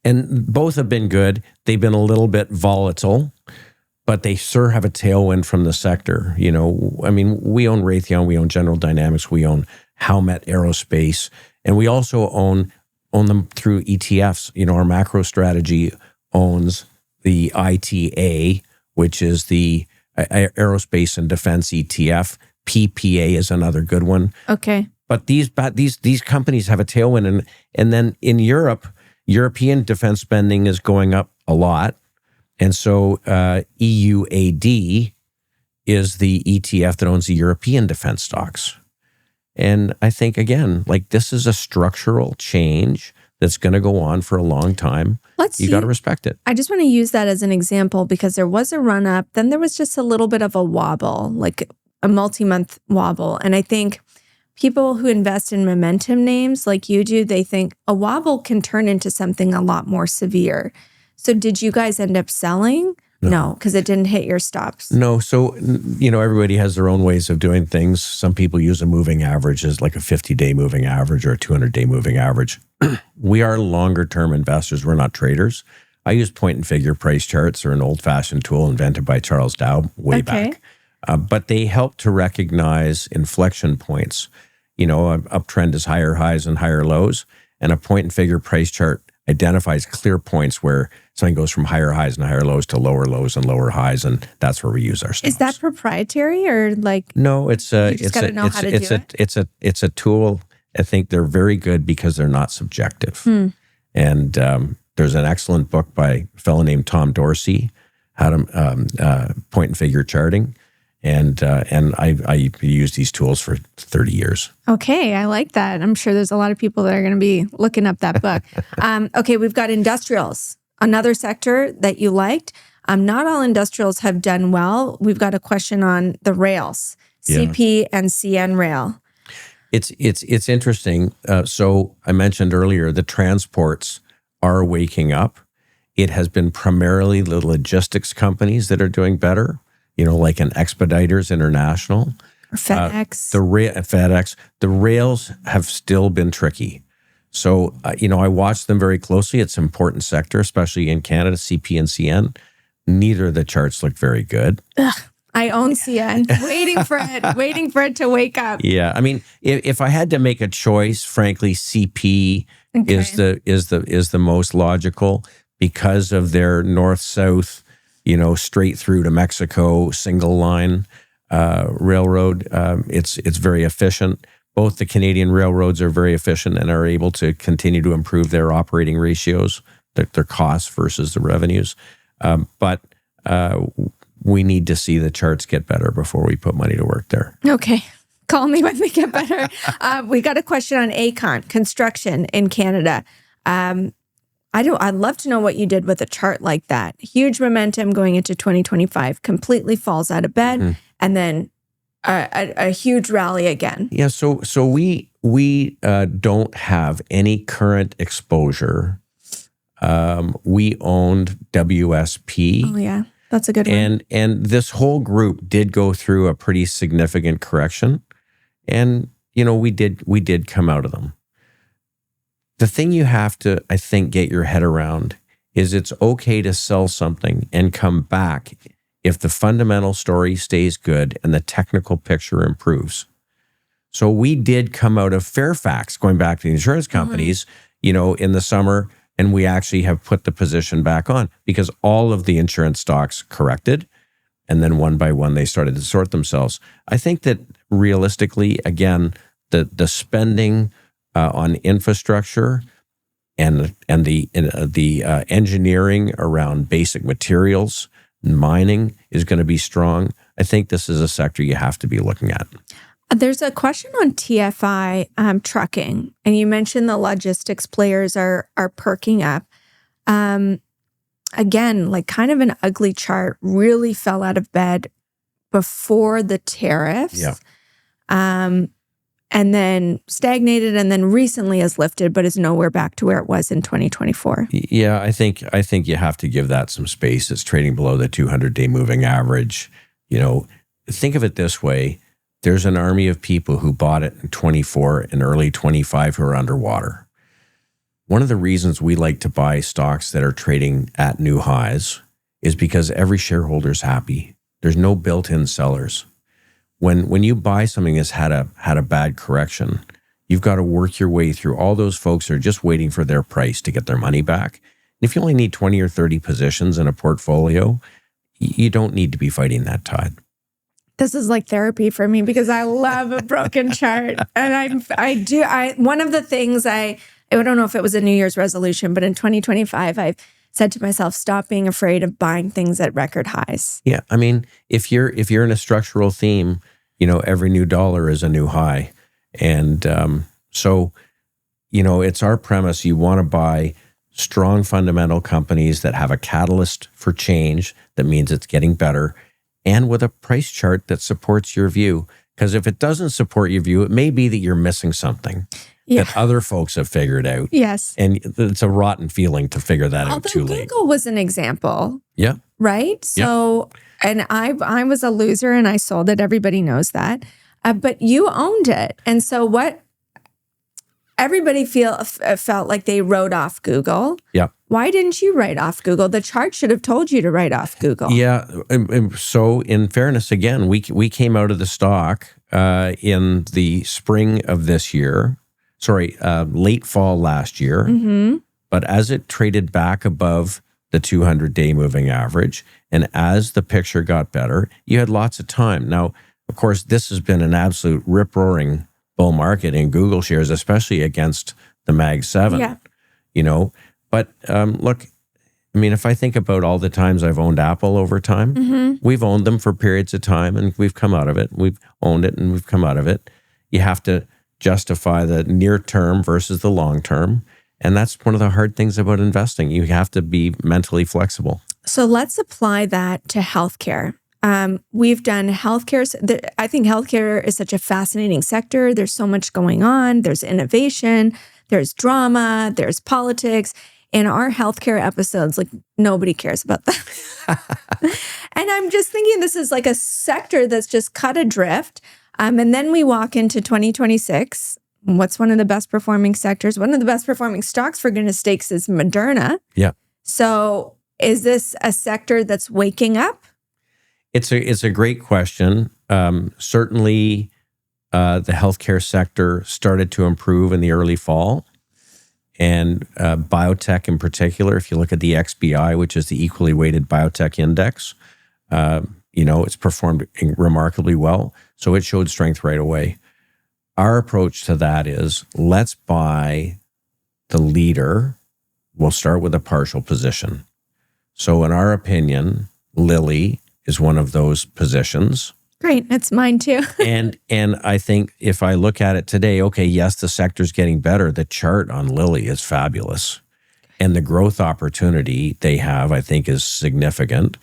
And both have been good. They've been a little bit volatile, but they sure have a tailwind from the sector. You know, I mean, we own Raytheon, we own General Dynamics, we own Howmet Aerospace, and we also own them through ETFs. You know, our macro strategy owns the ITA, which is the Aerospace and Defense ETF. PPA is another good one. Okay. But these companies have a tailwind, and then in Europe, European defense spending is going up a lot. And so EUAD is the ETF that owns the European defense stocks. And I think, again, like this is a structural change that's going to go on for a long time. You got to respect it. I just want to use that as an example because there was a run up, then there was just a little bit of a wobble, like a multi-month wobble. And I think people who invest in momentum names like you do, they think a wobble can turn into something a lot more severe. So did you guys end up selling? No, because it didn't hit your stops. No. So, everybody has their own ways of doing things. Some people use a moving average as like a 50-day moving average or a 200-day moving average. We are longer-term investors. We're not traders. I use point and figure price charts. They're an old-fashioned tool invented by Charles Dow way back. But they help to recognize inflection points. An uptrend is higher highs and higher lows. And a point and figure price chart identifies clear points where something goes from higher highs and higher lows to lower lows and lower highs, and that's where we use our stops. Is that proprietary or like? No, it's a tool. I think they're very good because they're not subjective. And there's an excellent book by a fellow named Tom Dorsey, How to Point and Figure Charting. And I used these tools for 30 years. Okay, I like that. I'm sure there's a lot of people that are going to be looking up that book. Okay, we've got industrials, another sector that you liked. Not all industrials have done well. We've got a question on the rails, CP and CN rail. It's interesting. So I mentioned earlier the transports are waking up. It has been primarily the logistics companies that are doing better. Like an Expeditors International. Or FedEx. FedEx. The rails have still been tricky. So, I watch them very closely. It's an important sector, especially in Canada, CP and CN. Neither of the charts look very good. Ugh, I own CN, waiting for it to wake up. Yeah. I mean, if I had to make a choice, frankly, CP is the most logical because of their north-south, straight through to Mexico, single line railroad. It's very efficient. Both the Canadian railroads are very efficient and are able to continue to improve their operating ratios, their costs versus the revenues. But we need to see the charts get better before we put money to work there. Okay. Call me when they get better. We got a question on Aecon, construction in Canada. I'd love to know what you did with a chart like that. Huge momentum going into 2025, completely falls out of bed, and then a huge rally again. Yeah, so we don't have any current exposure. We owned WSP. Oh yeah, that's a good one. And this whole group did go through a pretty significant correction, and we did come out of them. The thing you have to, I think, get your head around is it's okay to sell something and come back if the fundamental story stays good and the technical picture improves. So we did come out of Fairfax, going back to the insurance companies, in the summer, and we actually have put the position back on because all of the insurance stocks corrected, and then one by one they started to sort themselves. I think that realistically, again, the spending on infrastructure and the engineering around basic materials, mining is going to be strong. I think this is a sector you have to be looking at. There's a question on TFI trucking, and you mentioned the logistics players are perking up. Again, like kind of an ugly chart, really fell out of bed before the tariffs. Yeah. And then stagnated and then recently has lifted, but is nowhere back to where it was in 2024. Yeah, I think you have to give that some space. It's trading below the 200-day moving average. Think of it this way. There's an army of people who bought it in 24 and early 25 who are underwater. One of the reasons we like to buy stocks that are trading at new highs is because every shareholder is happy. There's no built-in sellers. When you buy something that's had a bad correction, you've got to work your way through all those folks who are just waiting for their price to get their money back. And if you only need 20 or 30 positions in a portfolio, you don't need to be fighting that tide. This is like therapy for me because I love a broken chart. And one of the things I I don't know if it was a New Year's resolution, but in 2025, I've said to myself, stop being afraid of buying things at record highs. Yeah. I mean, if you're in a structural theme, every new dollar is a new high. And so, it's our premise. You want to buy strong fundamental companies that have a catalyst for change. That means it's getting better, and with a price chart that supports your view. Because if it doesn't support your view, it may be that you're missing something that other folks have figured out. Yes. And it's a rotten feeling to figure that out too late. Google was an example. Yeah. Right? So, and I was a loser and I sold it. Everybody knows that. But you owned it. And so everybody felt like they wrote off Google. Yeah. Why didn't you write off Google? The chart should have told you to write off Google. Yeah. So in fairness, again, we came out of the stock in the spring of this year. Sorry, late fall last year. Mm-hmm. But as it traded back above the 200-day moving average, and as the picture got better, you had lots of time. Now, of course, this has been an absolute rip-roaring bull market in Google shares, especially against the Mag 7. Yeah. But look, I mean, if I think about all the times I've owned Apple over time, Mm-hmm. we've owned them for periods of time and we've come out of it. We've owned it and we've come out of it. You have to justify the near term versus the long term. And that's one of the hard things about investing. You have to be mentally flexible. So let's apply that to healthcare. We've done healthcare. I think healthcare is such a fascinating sector. There's so much going on. There's innovation, there's drama, there's politics. In our healthcare episodes, like nobody cares about that. And I'm just thinking this is like a sector that's just cut adrift. And then we walk into 2026. What's one of the best performing sectors? One of the best performing stocks, for goodness sakes, is Moderna. Yeah. So is this a sector that's waking up? It's a great question. Certainly, the healthcare sector started to improve in the early fall. And biotech in particular, if you look at the XBI, which is the equally weighted biotech index, it's performed remarkably well. So it showed strength right away. Our approach to that is let's buy the leader. We'll start with a partial position. So in our opinion, Lilly is one of those positions. Great. That's mine too. and I think if I look at it today, okay, yes, the sector's getting better. The chart on Lilly is fabulous. And the growth opportunity they have, I think, is significant.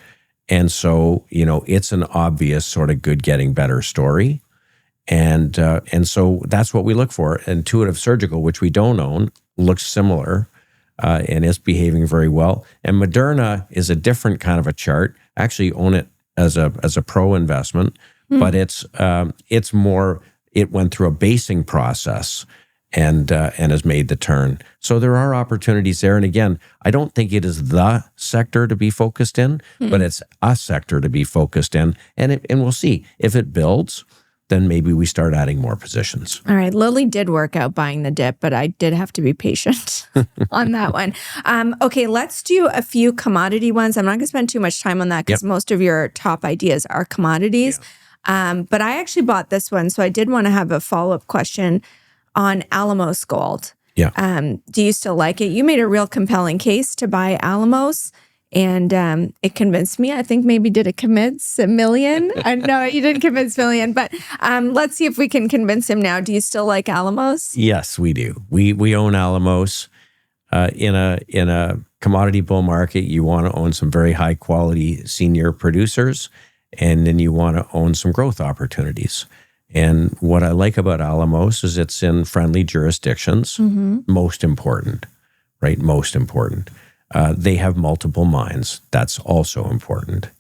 And so, it's an obvious sort of good getting better story. And so that's what we look for. Intuitive Surgical, which we don't own, looks similar and is behaving very well. And Moderna is a different kind of a chart. I actually own it as a pro investment, but it's more, it went through a basing process and has made the turn. So there are opportunities there. And again, I don't think it is the sector to be focused in, but it's a sector to be focused in. And we'll see if it builds, then maybe we start adding more positions. All right. Lilly did work out buying the dip, but I did have to be patient on that one. Okay, let's do a few commodity ones. I'm not going to spend too much time on that because most of your top ideas are commodities. Yeah. But I actually bought this one. So I did want to have a follow-up question on Alamos Gold. Yeah. Do you still like it? You made a real compelling case to buy Alamos. And it convinced me. I think maybe did it convince $1 million? No, you didn't convince $1 million. But let's see if we can convince him now. Do you still like Alamos? Yes, we do. We own Alamos. In a commodity bull market, you want to own some very high quality senior producers, and then you want to own some growth opportunities. And what I like about Alamos is it's in friendly jurisdictions. Most important, right? Most important. They have multiple mines. That's also important.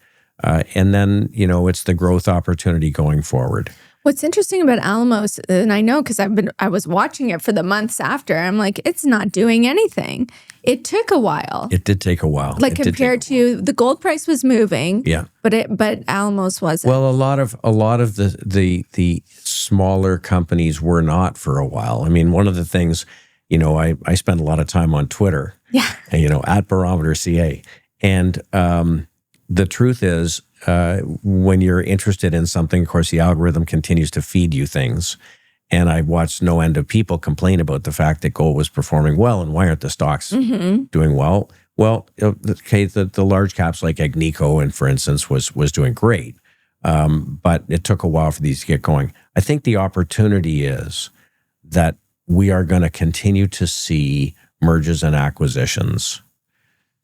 And then, it's the growth opportunity going forward. What's interesting about Alamos, and I know because I was watching it for the months after, I'm like, it's not doing anything. It took a while. It did take a while. Like compared to the gold price was moving. Yeah. But Alamos wasn't. Well, a lot of the smaller companies were not for a while. I mean, one of the things, I spend a lot of time on Twitter. Yeah. At Barometer CA. And the truth is, when you're interested in something, of course, the algorithm continues to feed you things. And I watched no end of people complain about the fact that gold was performing well and why aren't the stocks doing well? Well, okay, the large caps like Agnico, and for instance, was doing great. But it took a while for these to get going. I think the opportunity is that we are going to continue to see mergers and acquisitions.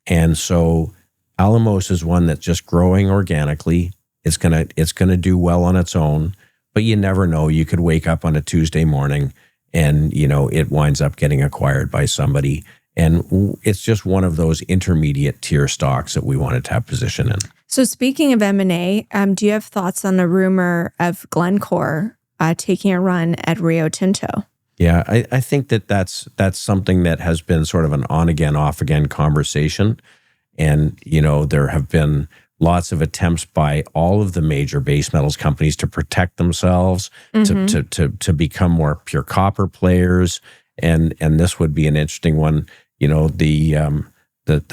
And so Alamos is one that's just growing organically. It's gonna do well on its own, but you never know. You could wake up on a Tuesday morning and, it winds up getting acquired by somebody. And it's just one of those intermediate tier stocks that we wanted to have position in. So speaking of M&A, do you have thoughts on the rumor of Glencore taking a run at Rio Tinto? Yeah, I think that's something that has been sort of an on-again, off-again conversation. And, there have been lots of attempts by all of the major base metals companies to protect themselves, to become more pure copper players. And this would be an interesting one. The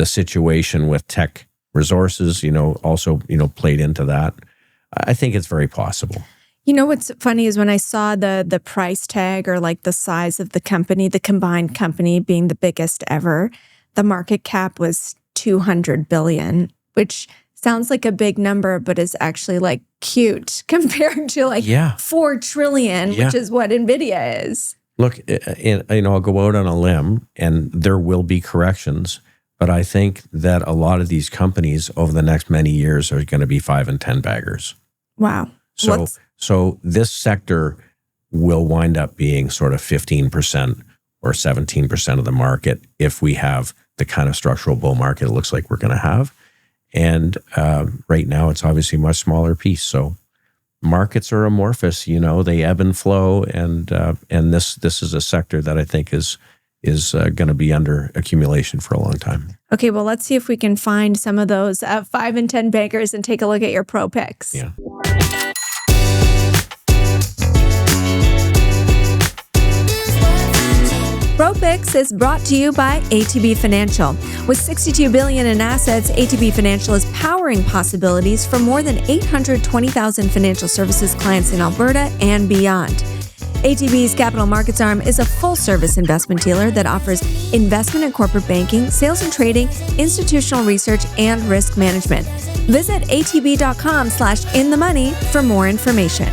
situation with Teck Resources, also, played into that. I think it's very possible. What's funny is when I saw the price tag or like the size of the company, the combined company being the biggest ever, the market cap was $200 billion, which sounds like a big number, but is actually like cute compared to $4 trillion, which is what NVIDIA is. Look, I'll go out on a limb, and there will be corrections, but I think that a lot of these companies over the next many years are going to be 5 and 10 baggers. Wow. So this sector will wind up being sort of 15% or 17% of the market if we have the kind of structural bull market it looks like we're going to have. And right now, it's obviously a much smaller piece. So markets are amorphous, they ebb and flow, and this is a sector that I think is going to be under accumulation for a long time. Okay, well, let's see if we can find some of those 5 and 10 bankers and take a look at your pro picks. Yeah. Pro Picks is brought to you by ATB Financial. With $62 billion in assets, ATB Financial is powering possibilities for more than 820,000 financial services clients in Alberta and beyond. ATB's capital markets arm is a full-service investment dealer that offers investment and corporate banking, sales and trading, institutional research, and risk management. Visit atb.com/inthemoney for more information.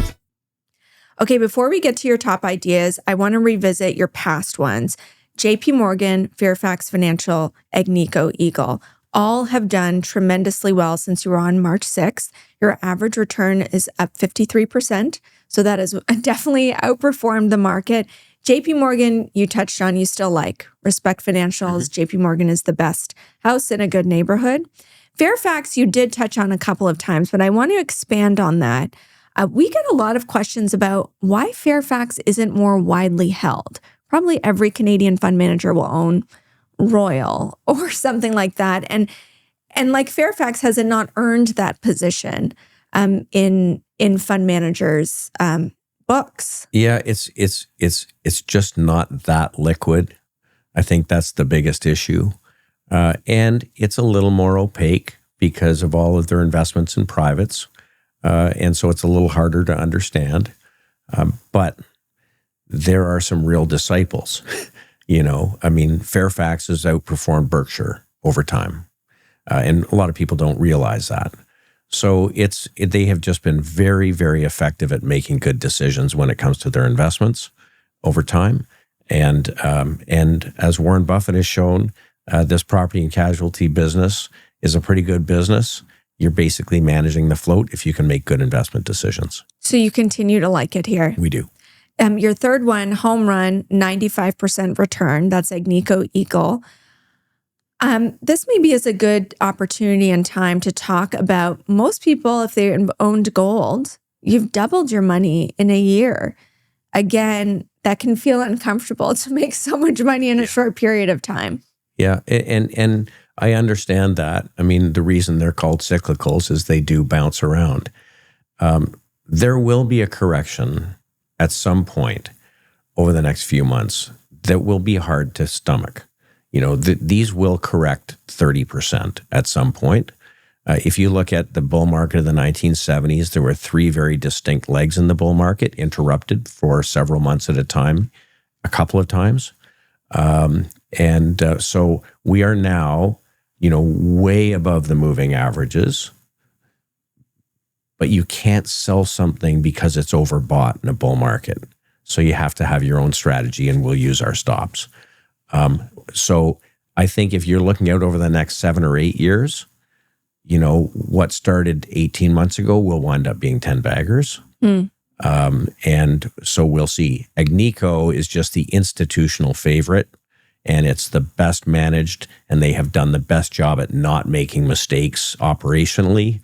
Okay, before we get to your top ideas, I want to revisit your past ones. JP Morgan, Fairfax Financial, Agnico Eagle, all have done tremendously well since you were on March 6th. Your average return is up 53%. So that has definitely outperformed the market. JP Morgan, you touched on, you still like. Respect Financials, JP Morgan is the best house in a good neighborhood. Fairfax, you did touch on a couple of times, but I want to expand on that. We get a lot of questions about why Fairfax isn't more widely held. Probably every Canadian fund manager will own Royal or something like that. And like Fairfax, has it not earned that position in fund managers' books? Yeah, it's just not that liquid. I think that's the biggest issue. And it's a little more opaque because of all of their investments in privates. And so it's a little harder to understand. But there are some real disciples. Fairfax has outperformed Berkshire over time. And a lot of people don't realize that. So they have just been very, very effective at making good decisions when it comes to their investments over time. And as Warren Buffett has shown, this property and casualty business is a pretty good business. You're basically managing the float if you can make good investment decisions. So you continue to like it here. We do. Your third one, home run, 95% return. That's Agnico Eagle. This maybe is a good opportunity and time to talk about most people, if they owned gold, you've doubled your money in a year. Again, that can feel uncomfortable to make so much money in a short period of time. Yeah, and I understand that. The reason they're called cyclicals is they do bounce around. There will be a correction at some point over the next few months that will be hard to stomach. These will correct 30% at some point. If you look at the bull market of the 1970s, there were 3 very distinct legs in the bull market, interrupted for several months at a time, a couple of times. So we are now, way above the moving averages, but you can't sell something because it's overbought in a bull market. So you have to have your own strategy, and we'll use our stops. So I think if you're looking out over the next 7 or 8 years, what started 18 months ago will wind up being 10 baggers. And so we'll see. Agnico is just the institutional favorite, and it's the best managed, and they have done the best job at not making mistakes operationally,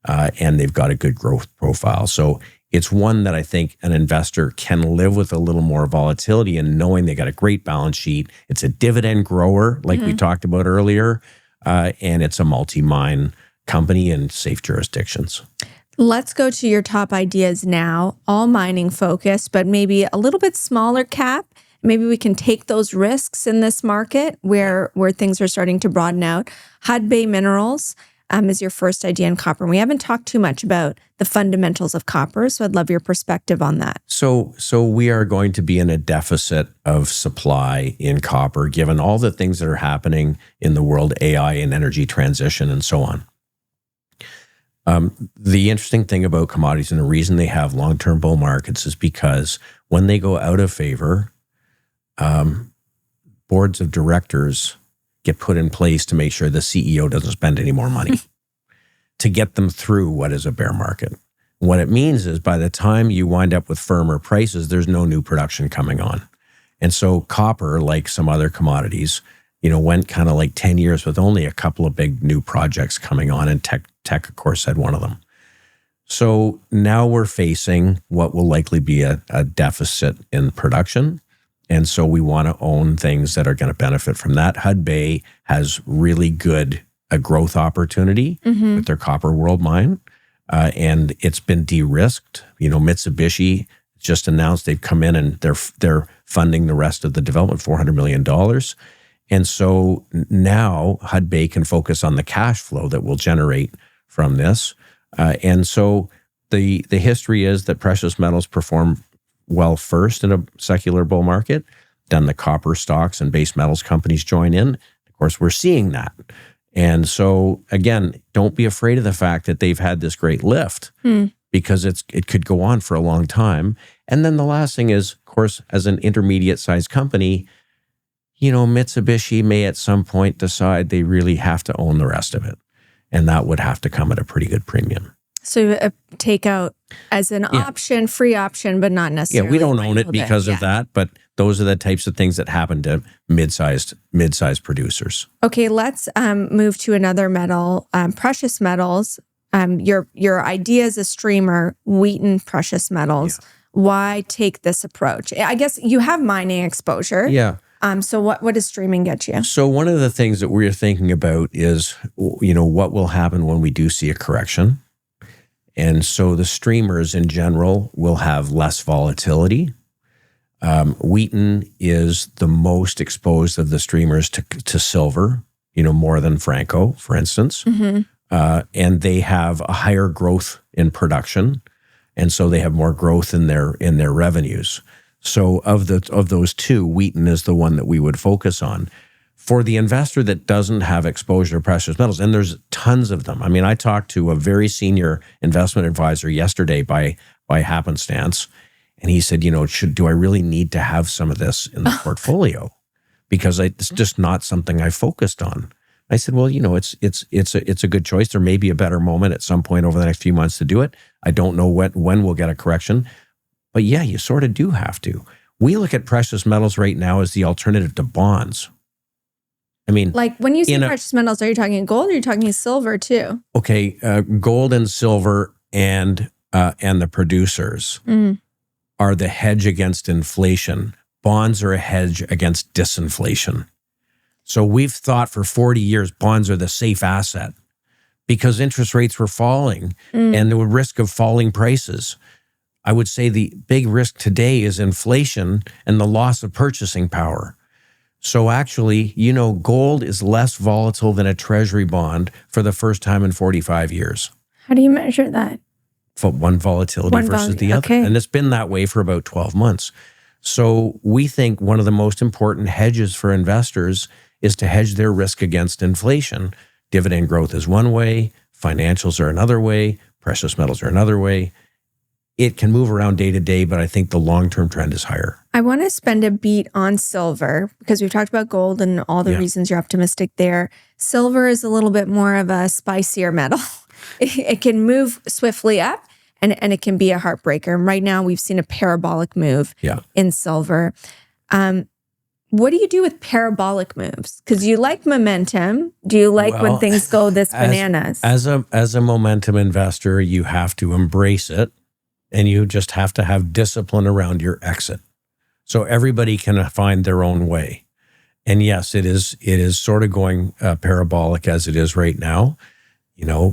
and they've got a good growth profile. So it's one that I think an investor can live with a little more volatility and knowing they got a great balance sheet. It's a dividend grower, like we talked about earlier, and it's a multi-mine company in safe jurisdictions. Let's go to your top ideas now, all mining focused, but maybe a little bit smaller cap. Maybe we can take those risks in this market where things are starting to broaden out. Hudbay Minerals is your first idea in copper. And we haven't talked too much about the fundamentals of copper, so I'd love your perspective on that. So we are going to be in a deficit of supply in copper, given all the things that are happening in the world, AI and energy transition and so on. The interesting thing about commodities and the reason they have long-term bull markets is because when they go out of favor, boards of directors get put in place to make sure the CEO doesn't spend any more money to get them through what is a bear market. What it means is by the time you wind up with firmer prices, there's no new production coming on. And so copper, like some other commodities, went kind of like 10 years with only a couple of big new projects coming on, and tech, of course, had one of them. So now we're facing what will likely be a deficit in production. And so we want to own things that are going to benefit from that. Hudbay has really good growth opportunity with their Copper World mine. And it's been de-risked. Mitsubishi just announced they've come in and they're funding the rest of the development, $400 million. And so now Hudbay can focus on the cash flow that will generate from this. And so the history is that precious metals perform well first in a secular bull market. Then the copper stocks and base metals companies join in. Of course, we're seeing that. And so, again, don't be afraid of the fact that they've had this great lift because it could go on for a long time. And then the last thing is, of course, as an intermediate-sized company, Mitsubishi may at some point decide they really have to own the rest of it. And that would have to come at a pretty good premium. So a takeout as an option, free option, but not necessarily. Yeah, we don't own it because of that, but those are the types of things that happen to mid-sized producers. Okay, let's move to another metal, precious metals. Your idea as a streamer, Wheaton Precious Metals. Yeah. Why take this approach? I guess you have mining exposure. Yeah. So what does streaming get you? So one of the things that we're thinking about is, what will happen when we do see a correction. And so the streamers in general will have less volatility. Wheaton is the most exposed of the streamers to silver, more than Franco, for instance. And they have a higher growth in production. And so they have more growth in their revenues. So of those two, Wheaton is the one that we would focus on. For the investor that doesn't have exposure to precious metals, and there's tons of them. I mean, I talked to a very senior investment advisor yesterday by happenstance, and he said, do I really need to have some of this in the portfolio? Because it's just not something I focused on. I said, well, it's a good choice. There may be a better moment at some point over the next few months to do it. I don't know when we'll get a correction. But yeah, you sort of do have to. We look at precious metals right now as the alternative to bonds. I mean, like when you say precious metals, are you talking gold or are you talking silver too? Okay, gold and silver and the producers are the hedge against inflation. Bonds are a hedge against disinflation. So we've thought for 40 years bonds are the safe asset because interest rates were falling and there was risk of falling prices. I would say the big risk today is inflation and the loss of purchasing power. So actually, gold is less volatile than a treasury bond for the first time in 45 years. How do you measure that? For one volatility versus the other. Okay. And it's been that way for about 12 months. So we think one of the most important hedges for investors is to hedge their risk against inflation. Dividend growth is one way, financials are another way, precious metals are another way. It can move around day to day, but I think the long-term trend is higher. I want to spend a beat on silver because we've talked about gold and all the reasons you're optimistic there. Silver is a little bit more of a spicier metal. It can move swiftly up and it can be a heartbreaker. And right now we've seen a parabolic move in silver. What do you do with parabolic moves? Because you like momentum. Do you like when things go this bananas? As a momentum investor, you have to embrace it. And you just have to have discipline around your exit. So everybody can find their own way. And yes, it is sort of going parabolic as it is right now.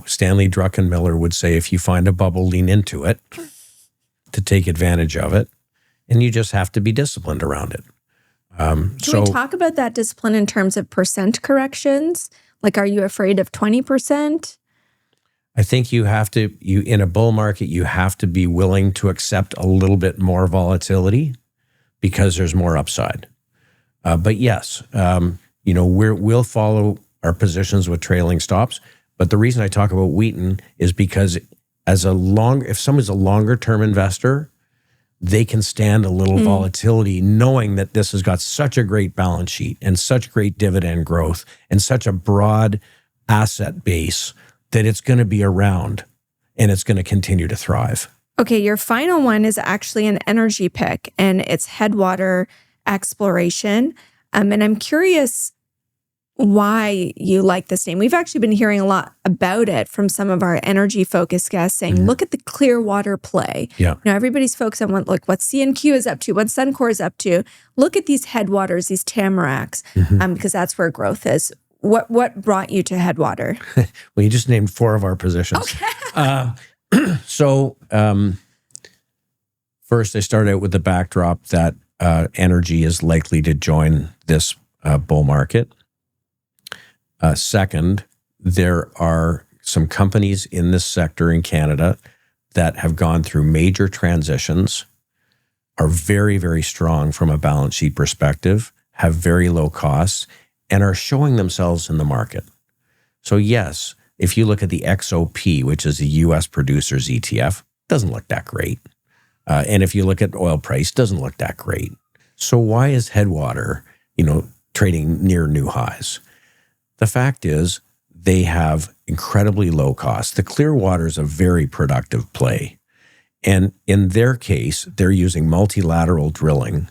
Stanley Druckenmiller would say, if you find a bubble, lean into it to take advantage of it. And you just have to be disciplined around it. Can we talk about that discipline in terms of percent corrections? Like, are you afraid of 20%? I think you have to, in a bull market, you have to be willing to accept a little bit more volatility because there's more upside. But yes, we'll follow our positions with trailing stops. But the reason I talk about Wheaton is because if someone's a longer term investor, they can stand a little volatility knowing that this has got such a great balance sheet and such great dividend growth and such a broad asset base that it's going to be around and it's going to continue to thrive. Okay, your final one is actually an energy pick, and it's Headwater Exploration. And I'm curious why you like this name. We've actually been hearing a lot about it from some of our energy-focused guests saying, look at the Clearwater play. Yeah. Everybody's focused on what CNQ is up to, what Suncor is up to. Look at these headwaters, these tamaracks, because that's where growth is. What brought you to Headwater? Well, you just named 4 of our positions. Okay. First, I started out with the backdrop that energy is likely to join this bull market. Second, there are some companies in this sector in Canada that have gone through major transitions, are very, very strong from a balance sheet perspective, have very low costs, and are showing themselves in the market. So yes, if you look at the XOP, which is the U.S. Producers ETF, doesn't look that great. And if you look at oil price, doesn't look that great. So why is Headwater, trading near new highs? The fact is they have incredibly low costs. The Clearwater is a very productive play. And in their case, they're using multilateral drilling,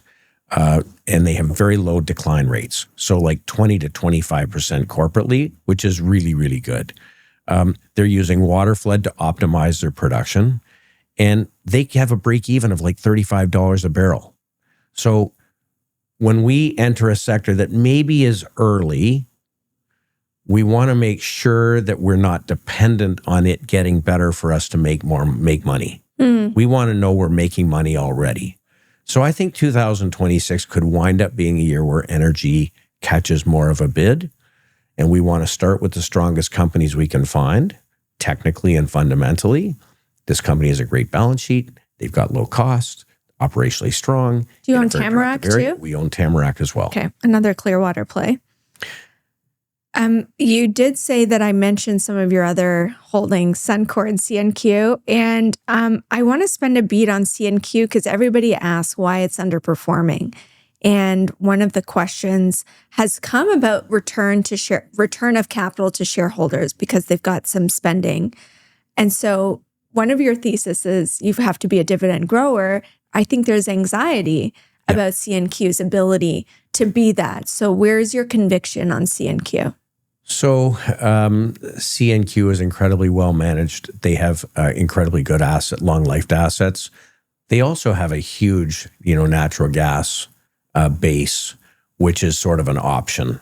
and they have very low decline rates. So like 20 to 25% corporately, which is really, really good. They're using water flood to optimize their production, and they have a break even of like $35 a barrel. So when we enter a sector that maybe is early, we want to make sure that we're not dependent on it getting better for us to make money. We want to know we're making money already. So I think 2026 could wind up being a year where energy catches more of a bid. And we want to start with the strongest companies we can find, technically and fundamentally. This company has a great balance sheet. They've got low cost, operationally strong. Do you own Tamarack too? We own Tamarack as well. Okay, another Clearwater play. You did say that I mentioned some of your other holdings, Suncor and CNQ, and I want to spend a beat on CNQ because everybody asks why it's underperforming. And one of the questions has come about return of capital to shareholders because they've got some spending. And so one of your theses is you have to be a dividend grower. I think there's anxiety about CNQ's ability to be that. So where's your conviction on CNQ? So CNQ is incredibly well managed. They have incredibly good long-lived assets. They also have a huge, natural gas base, which is sort of an option.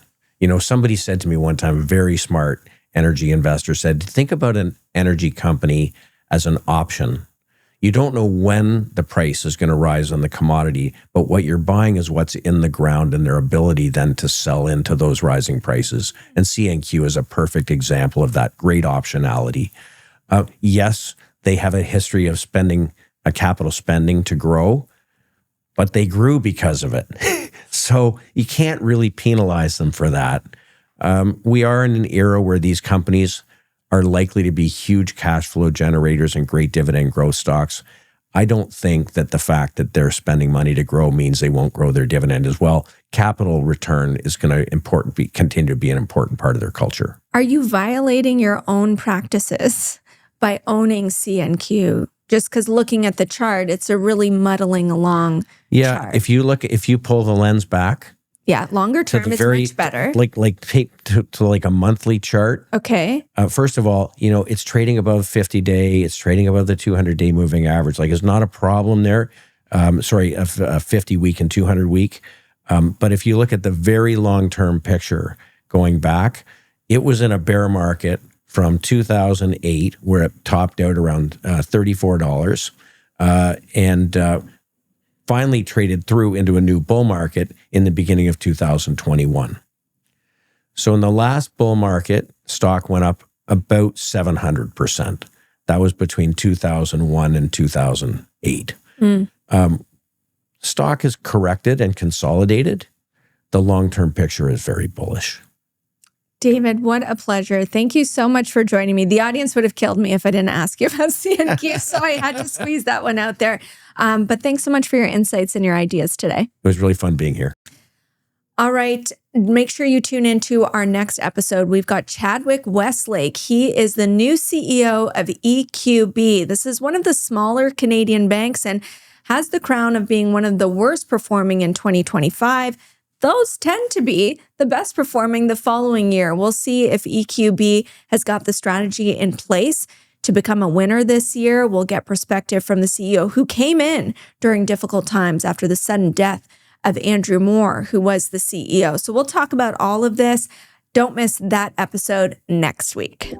Somebody said to me one time, a very smart energy investor said, think about an energy company as an option. You don't know when the price is going to rise on the commodity, but what you're buying is what's in the ground and their ability then to sell into those rising prices. And CNQ is a perfect example of that great optionality. Yes, they have a history of spending capital spending to grow, but they grew because of it. So you can't really penalize them for that. We are in an era where these companies are likely to be huge cash flow generators and great dividend growth stocks. I don't think that the fact that they're spending money to grow means they won't grow their dividend as well. Capital return is going to continue to be an important part of their culture. Are you violating your own practices by owning CNQ? Just because looking at the chart, it's a really muddling along chart. If you pull the lens back. Yeah, longer term is much better. Like take to like a monthly chart. Okay. First of all, it's trading above 50-day. It's trading above the 200-day moving average. Like, it's not a problem there. A 50-week and 200-week. But if you look at the very long-term picture going back, it was in a bear market from 2008, where it topped out around $34, and finally traded through into a new bull market in the beginning of 2021. So in the last bull market, stock went up about 700%. That was between 2001 and 2008. Stock has corrected and consolidated. The long-term picture is very bullish. David, what a pleasure. Thank you so much for joining me. The audience would have killed me if I didn't ask you about CNQ, so I had to squeeze that one out there. But thanks so much for your insights and your ideas today. It was really fun being here. All right. Make sure you tune into our next episode. We've got Chadwick Westlake. He is the new CEO of EQB. This is one of the smaller Canadian banks and has the crown of being one of the worst performing in 2025. Those tend to be the best performing the following year. We'll see if EQB has got the strategy in place to become a winner this year. We'll get perspective from the CEO, who came in during difficult times after the sudden death of Andrew Moore, who was the CEO. So we'll talk about all of this. Don't miss that episode next week.